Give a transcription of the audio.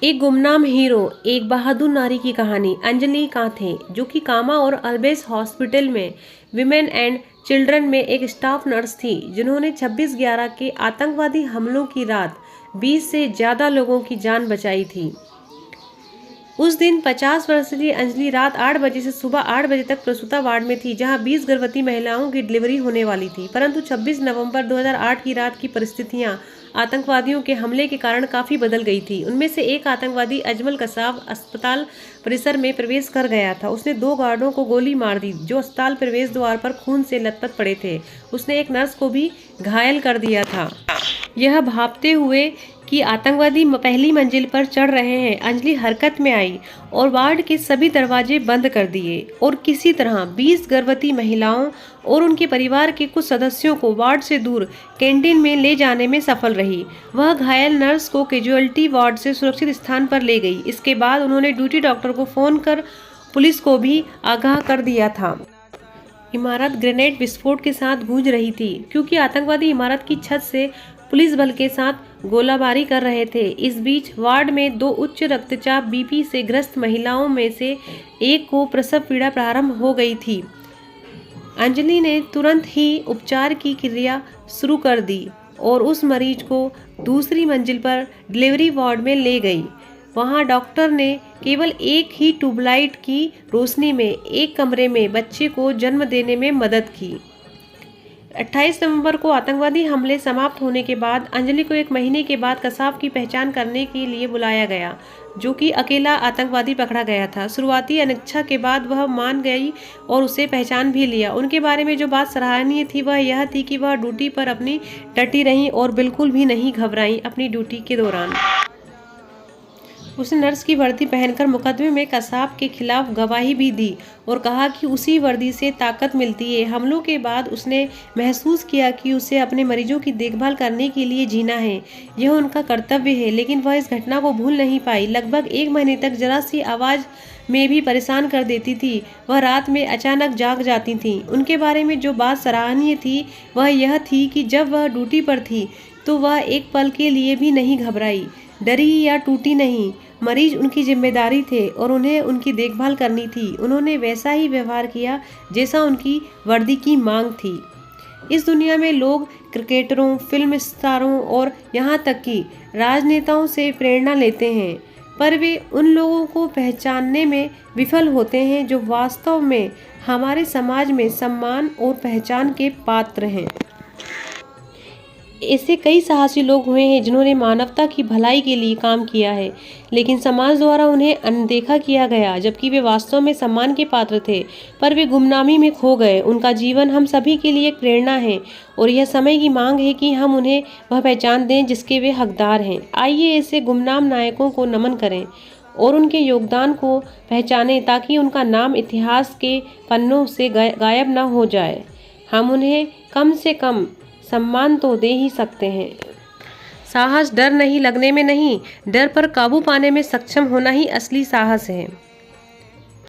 एक गुमनाम हीरो, एक बहादुर नारी की कहानी अंजलि कांथे, जो कि कामा और अल्बेस हॉस्पिटल में विमेन एंड चिल्ड्रन में एक स्टाफ नर्स थी, जिन्होंने 26/11 के आतंकवादी हमलों की रात 20 से ज़्यादा लोगों की जान बचाई थी। उस दिन 50 वर्षीय अंजलि रात 8 बजे से सुबह 8 बजे तक प्रसूता वार्ड में थी, जहां 20 गर्भवती महिलाओं की डिलीवरी होने वाली थी। परंतु 26 नवंबर 2008 की रात की परिस्थितियां आतंकवादियों के हमले के कारण काफ़ी बदल गई थी। उनमें से एक आतंकवादी अजमल कसाब अस्पताल परिसर में प्रवेश कर गया था। उसने 2 गार्डों को गोली मार दी, जो अस्पताल प्रवेश द्वार पर खून से लथपथ पड़े थे। उसने एक नर्स को भी घायल कर दिया था। यह भापते हुए कि आतंकवादी पहली मंजिल पर चढ़ रहे हैं, अंजलि हरकत में आई और वार्ड के सभी दरवाजे बंद कर दिए और किसी तरह 20 गर्भवती महिलाओं और उनके परिवार के कुछ सदस्यों को वार्ड से दूर कैंटीन में ले जाने में सफल रही। वह घायल नर्स को कैजुअल्टी वार्ड से सुरक्षित स्थान पर ले गई। इसके बाद उन्होंने ड्यूटी डॉक्टर को फोन कर पुलिस को भी आगाह कर दिया था। इमारत ग्रेनेड विस्फोट के साथ गूंज रही थी, क्योंकि आतंकवादी इमारत की छत से पुलिस बल के साथ गोलाबारी कर रहे थे। इस बीच वार्ड में 2 उच्च रक्तचाप बीपी से ग्रस्त महिलाओं में से एक को प्रसव पीड़ा प्रारंभ हो गई थी। अंजलि ने तुरंत ही उपचार की क्रिया शुरू कर दी और उस मरीज को दूसरी मंजिल पर डिलीवरी वार्ड में ले गई। वहां डॉक्टर ने केवल एक ही ट्यूबलाइट की रोशनी में एक कमरे में बच्चे को जन्म देने में मदद की। 28 नवंबर को आतंकवादी हमले समाप्त होने के बाद अंजलि को 1 महीने के बाद कसाब की पहचान करने के लिए बुलाया गया, जो कि अकेला आतंकवादी पकड़ा गया था। शुरुआती अनिच्छा के बाद वह मान गई और उसे पहचान भी लिया। उनके बारे में जो बात सराहनीय थी वह यह थी कि वह ड्यूटी पर अपनी डटी रहीं और बिल्कुल भी नहीं घबराईं अपनी ड्यूटी के दौरान। उसने नर्स की वर्दी पहनकर मुकदमे में कसाब के खिलाफ गवाही भी दी और कहा कि उसी वर्दी से ताकत मिलती है। हमलों के बाद उसने महसूस किया कि उसे अपने मरीजों की देखभाल करने के लिए जीना है, यह उनका कर्तव्य है, लेकिन वह इस घटना को भूल नहीं पाई। लगभग 1 महीने तक जरा सी आवाज़ में भी परेशान कर देती थी। वह रात में अचानक जाग जाती थी। उनके बारे में जो बात सराहनीय थी वह यह थी कि जब वह ड्यूटी पर थी तो वह एक पल के लिए भी नहीं घबराई, डरी या टूटी नहीं। मरीज उनकी जिम्मेदारी थे और उन्हें उनकी देखभाल करनी थी। उन्होंने वैसा ही व्यवहार किया जैसा उनकी वर्दी की मांग थी। इस दुनिया में लोग क्रिकेटरों, फिल्म स्टारों और यहाँ तक कि राजनेताओं से प्रेरणा लेते हैं, पर वे उन लोगों को पहचानने में विफल होते हैं जो वास्तव में हमारे समाज में सम्मान और पहचान के पात्र हैं। ऐसे कई साहसी लोग हुए हैं जिन्होंने मानवता की भलाई के लिए काम किया है, लेकिन समाज द्वारा उन्हें अनदेखा किया गया, जबकि वे वास्तव में सम्मान के पात्र थे, पर वे गुमनामी में खो गए। उनका जीवन हम सभी के लिए एक प्रेरणा है और यह समय की मांग है कि हम उन्हें वह पहचान दें जिसके वे हकदार हैं। आइए ऐसे गुमनाम नायकों को नमन करें और उनके योगदान को पहचानें, ताकि उनका नाम इतिहास के पन्नों से गायब न हो जाए। हम उन्हें कम से कम सम्मान तो दे ही सकते हैं। साहस डर नहीं लगने में नहीं, डर पर काबू पाने में सक्षम होना ही असली साहस है।